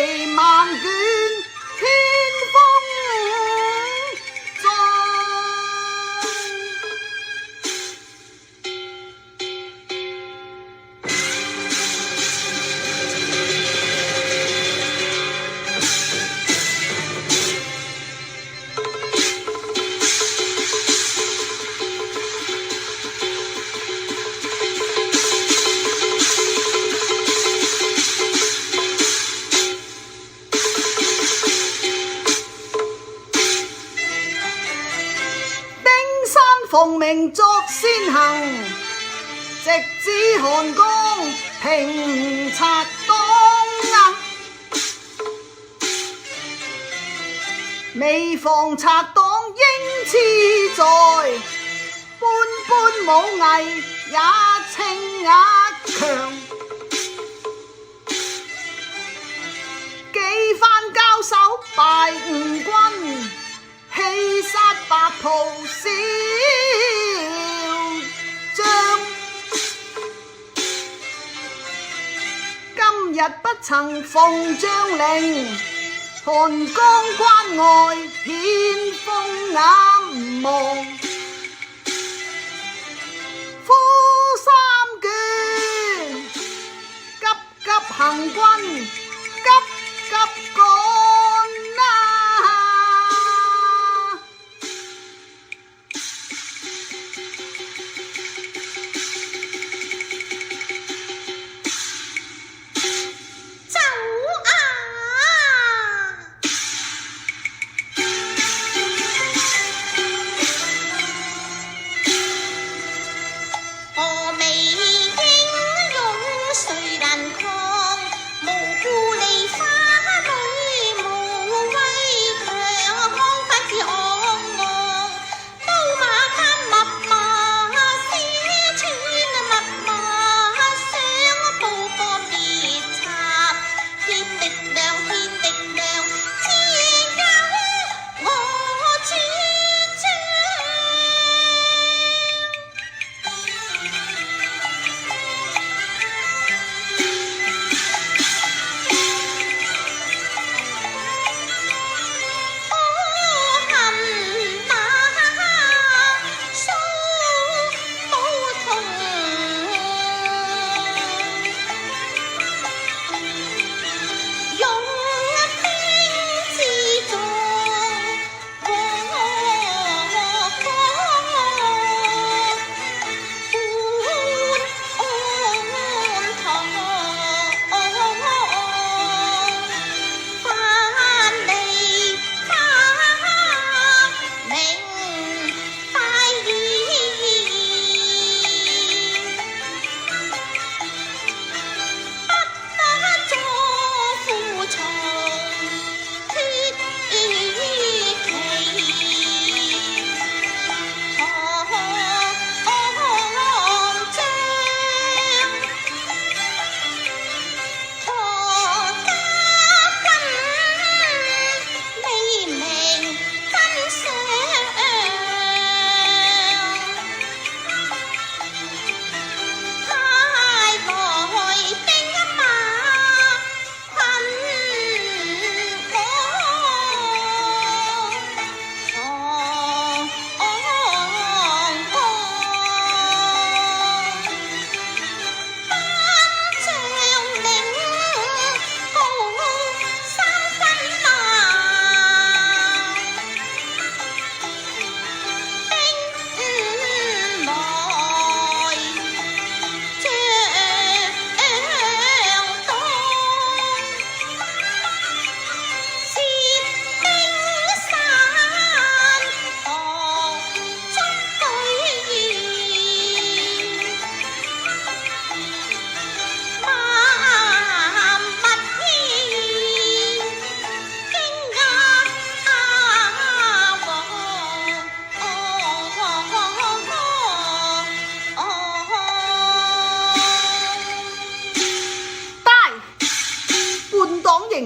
旗萬卷，天風中。奉命作先行，直指韓江平賊黨啊！未防賊黨英雌在，般般武藝也稱壓強。幾番交手敗吳軍，氣殺白袍少將。今日不曾逢將領，韓江關外顯風眼望。呼三卷，急急行軍，急急趕啊！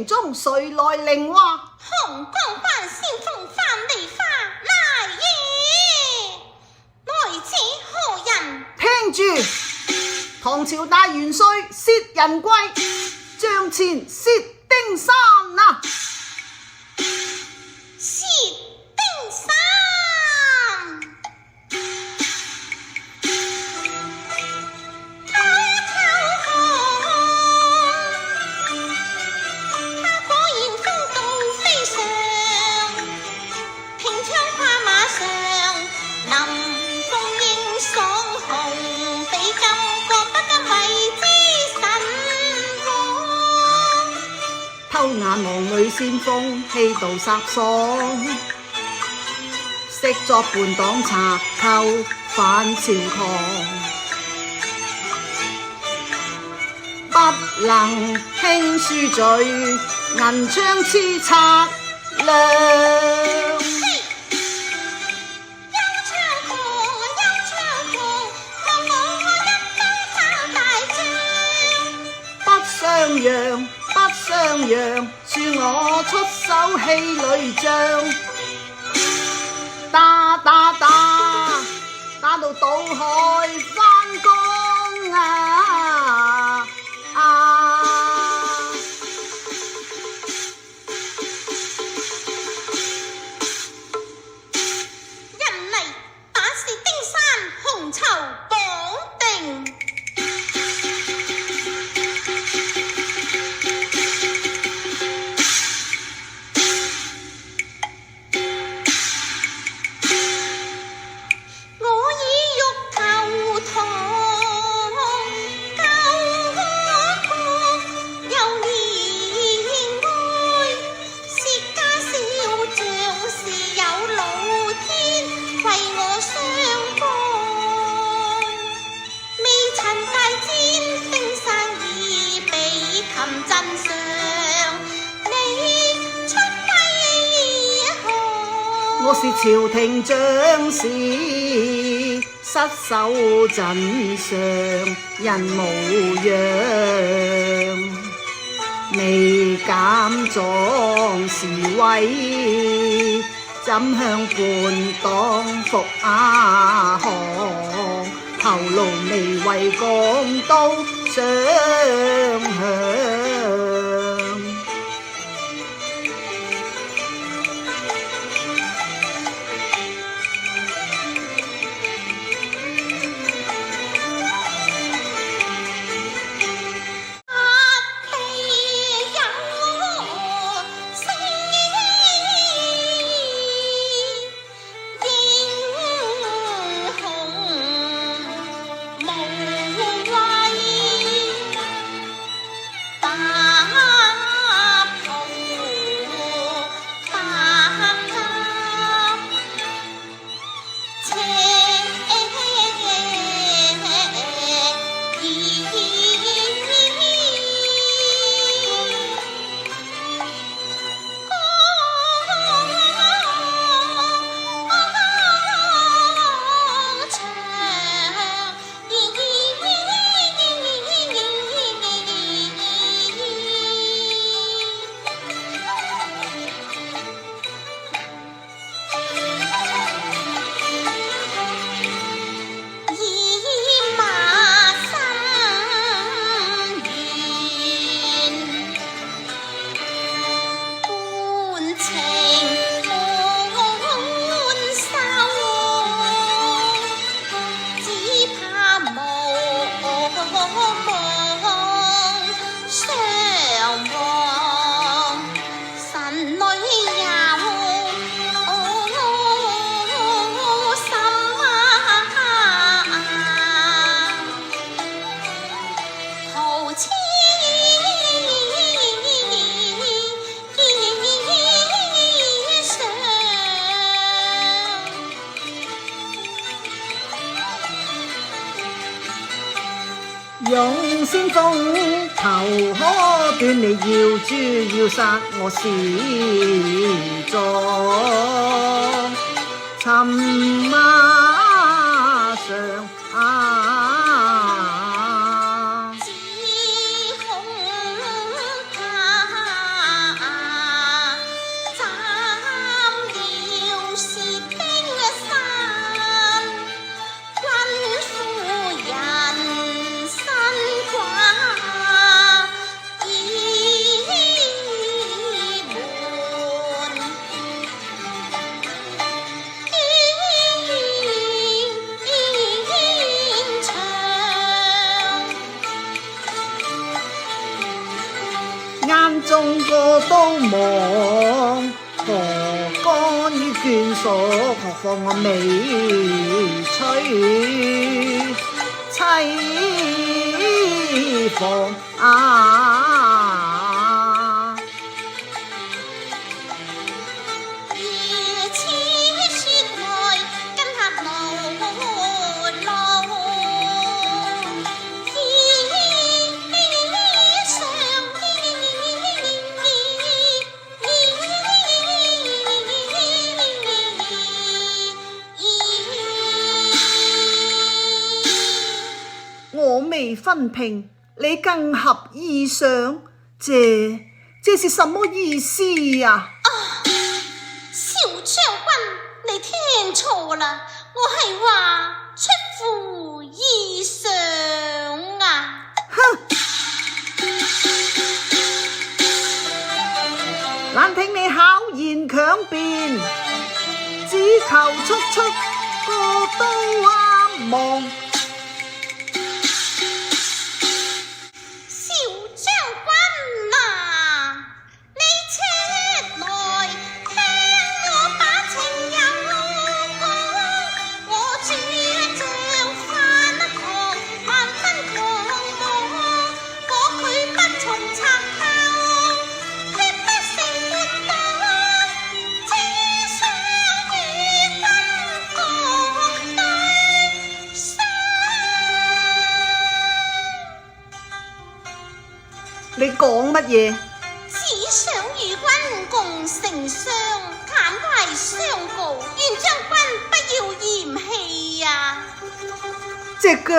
中誰來令話？紅光關先鋒范梨花來也，來者何人？聽住，唐朝大元帥薛仁貴，帳前薛丁山。偷眼望女先鋒，氣度颯爽，識作叛黨賊寇反朝狂，不能輕輸罪，銀槍刺策量。不相讓，恕我出手氣餒仗，打到倒海翻江啊！人嚟打是丁山紅綢綁定。我是朝廷將士，失守陣上人無恙，未減壯士威，怎向叛黨復亞降？頭顱未為港刀相向。勇先鋒頭可斷，你要誅要殺我是壯，尋馬上眼中個都望，何干於眷屬？何況我未娶妻房分平，你更合意想，這是什麼意思呀？小將軍，你聽錯啦，我係話出乎意想啊！哼！難聽你巧言強辯，只求速過都忘。小將軍啊，你且來聽我把情由講，我主將反抗，萬分狂妄，我拒不從賊後，決不成叛黨，只想與君共對雙。你講乜嘢？只想與君共成雙，坦懷相告，願將軍不要嫌棄呀！這個，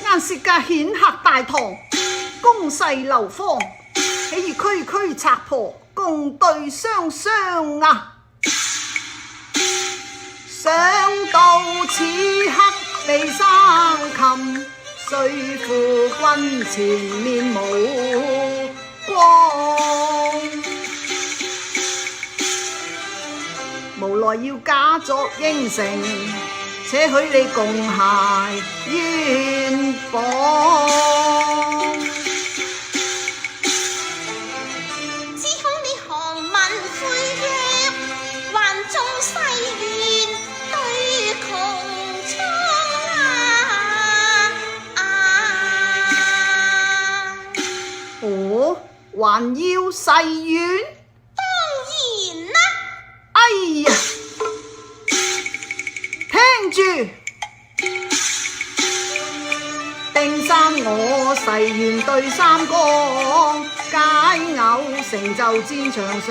硬是架顯赫大唐，攻勢流芳，豈如區區賊婆共對雙雙啊！想到此刻你生擒，雖負君前面無光，無奈要假作應承，且許你共諧冤枉。只恐你降文悔約，還中西怨對窮蒼哦，還要誓願？當然啦！哎呀，聽住，定三我誓願對三江，解偶成就戰場上，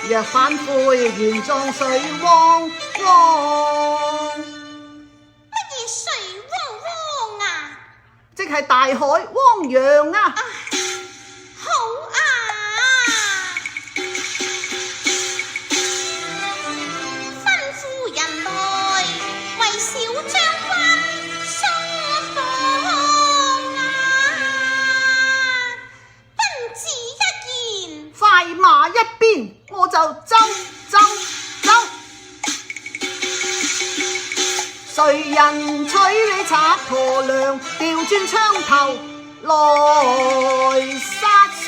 若反悔願葬水汪汪。乜嘢水汪汪啊？即係大海汪洋啊！好啊！吩咐人來為小將軍鬆綁啊！君子一言，快馬一鞭，我就走。誰人取你賊婆娘，調轉槍頭來殺上？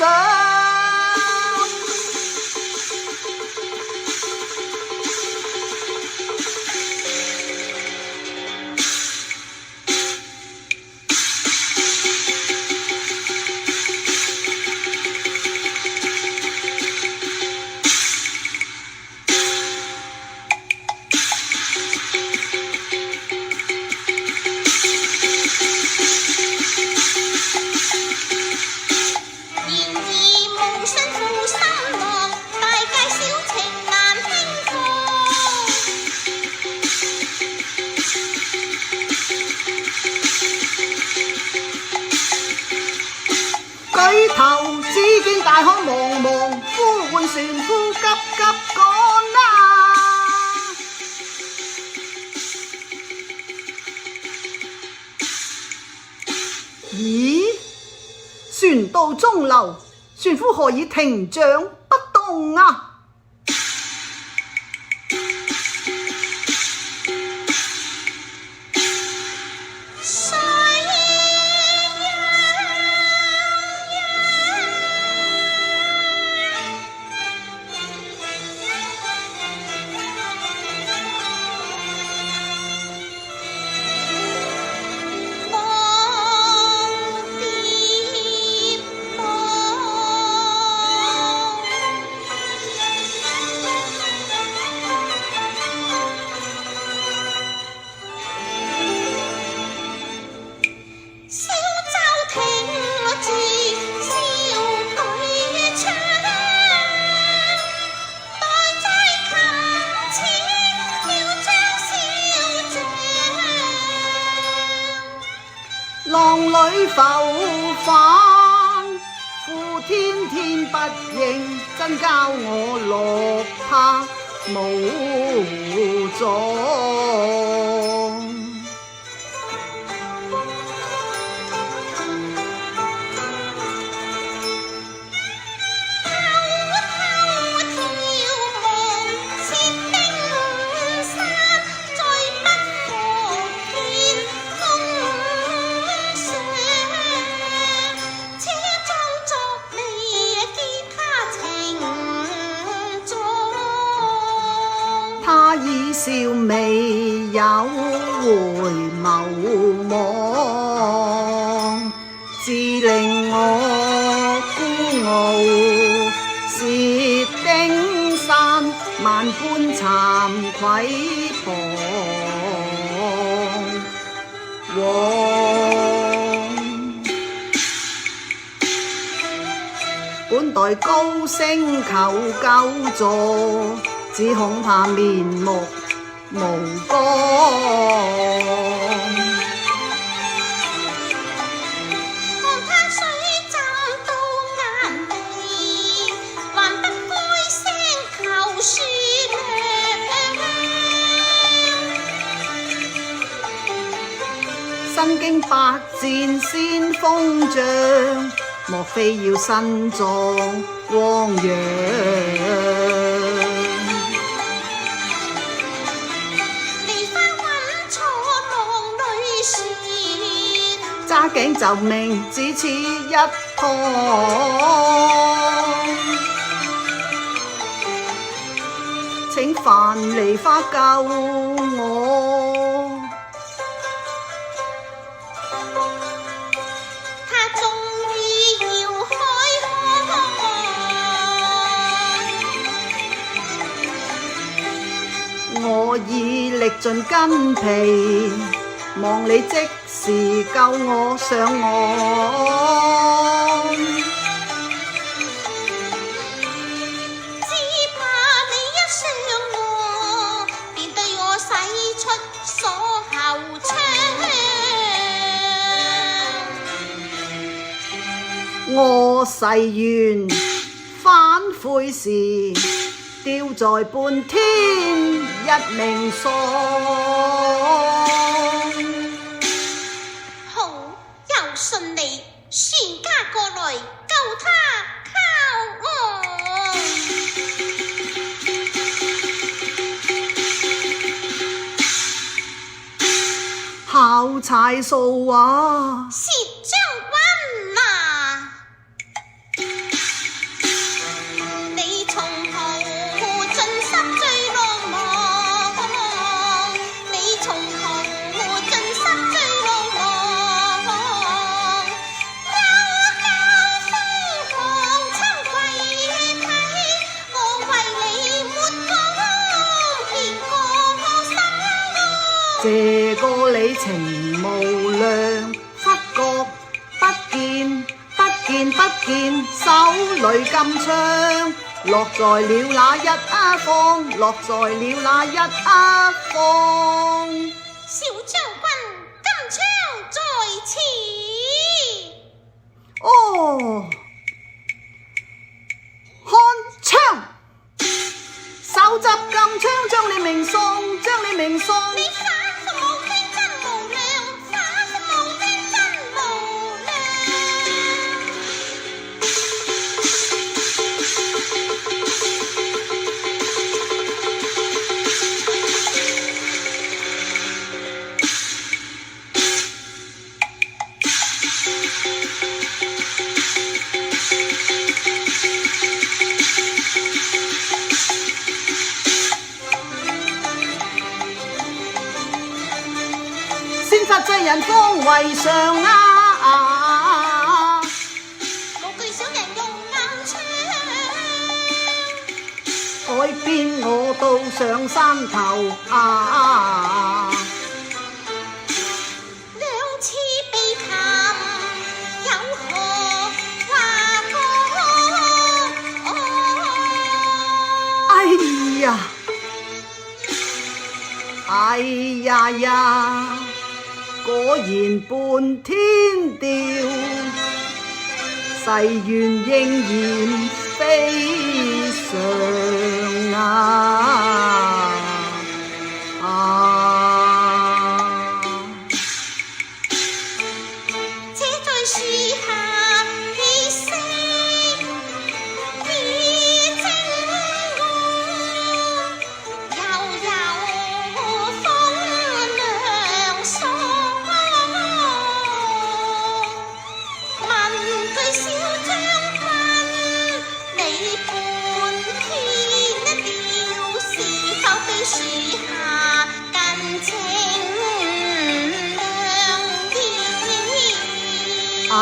舉頭只見大海茫茫，呼喚船夫急急趕啊！咦，船到中流，船夫何以停槳不動啊？浮泛，父天天不應，真教我落魄無狀。他已笑未有回眸望，自令我孤傲薛丁山，萬般慚愧彷徨。本待高聲求救助，只恐怕面目無光。看他水浸到眼眉，還不開聲求恕量。身經百戰先鋒將，莫非要身壯汪洋？揸頸就命，只此一趟。請樊梨花救我。他終於要開腔，我已歷盡筋疲，望你即時救我上岸。只怕你一上岸，便對我使出鎖後槍。我誓願反悔時，丟在半天一命喪。順利船家過來救他靠岸。考柴數啊！薛將軍啊，你從途盡失最浪漫，你從途盡失最浪漫。這個你情無量，忽覺不見，不見不見，手裏金槍，落在了那一方，落在了那一方。小將軍，金槍在此。哦，看槍，手執金槍，將你命喪，將你命喪。先發制人方為上啊！無懼小人用硬槍，改變我到上山頭啊！兩次被擒，有何話講？哎呀！哎呀呀！嗰我言半天調，誓願應然非常啊！這在樹下氣息已靜我，悠悠風涼爽。問句小將軍，你半天調是否比樹下更清涼啲？唉，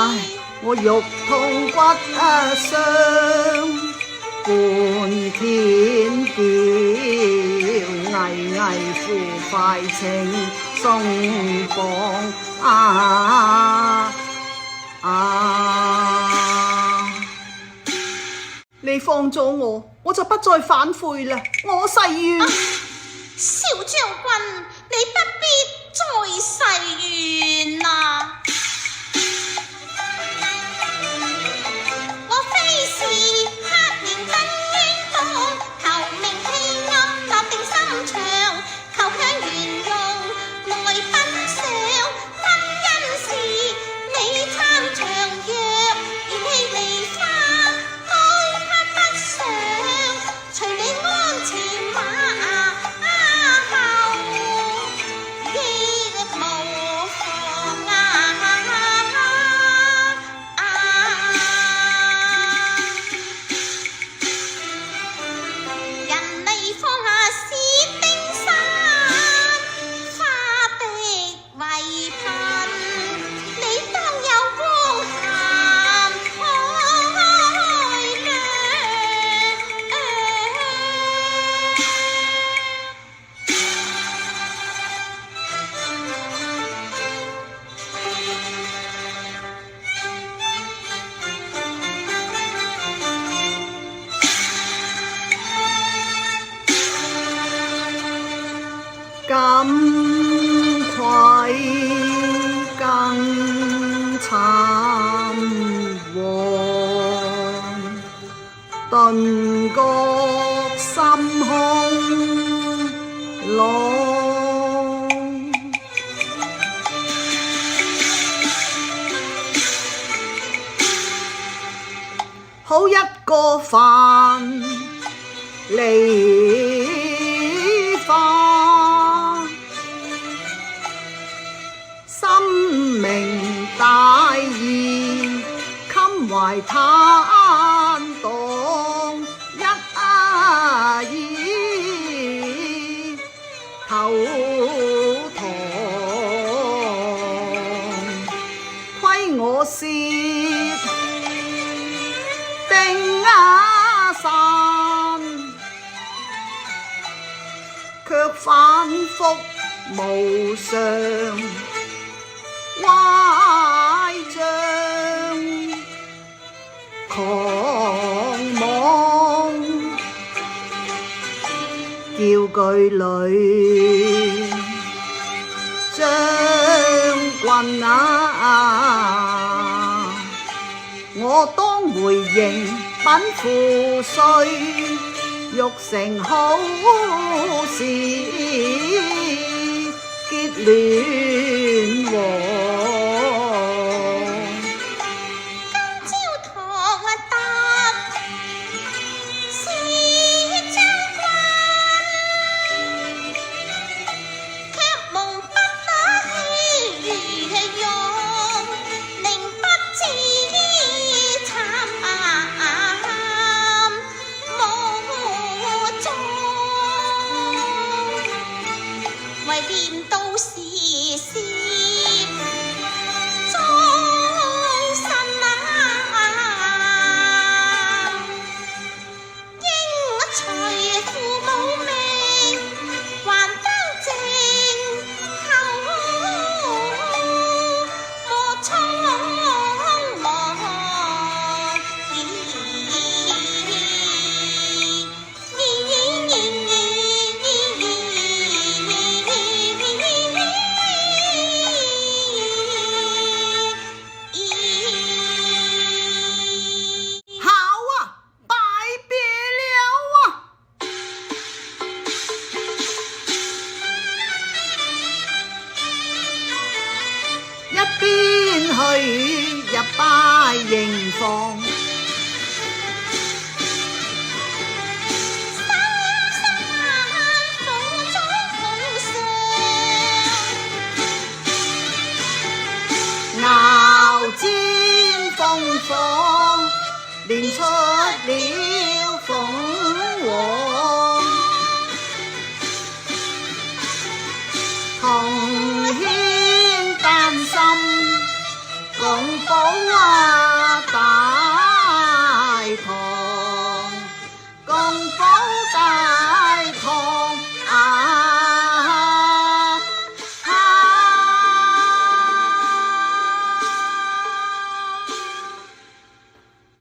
我肉痛骨傷，半天調，危危乎快情鬆綁你放咗我就不再反悔啦，我誓願。小將軍，你不必再誓願啦。我非是黑面真英雄，頭明氣暗，立定心腸，求向圓融來奔上。婚姻時你撐場若嫌棄梨花，愛他不上，隨你鞍前馬後亦無妨啊！人離放下是冰山，花的為貧，你當有光涵開亮。感愧更慘禍，頓覺心胸老。好一個樊梨花，深明大義，襟懷坦蕩一意，頭堂虧我舌定散，卻反覆無常歪帳，狂妄叫句裏將軍啊，我當回營稟賦稅，欲成好事結亂和。今朝堂得是將軍，卻蒙不得氣容，寧不知慘無蹤，為念到時事。尖風放，練出了鳳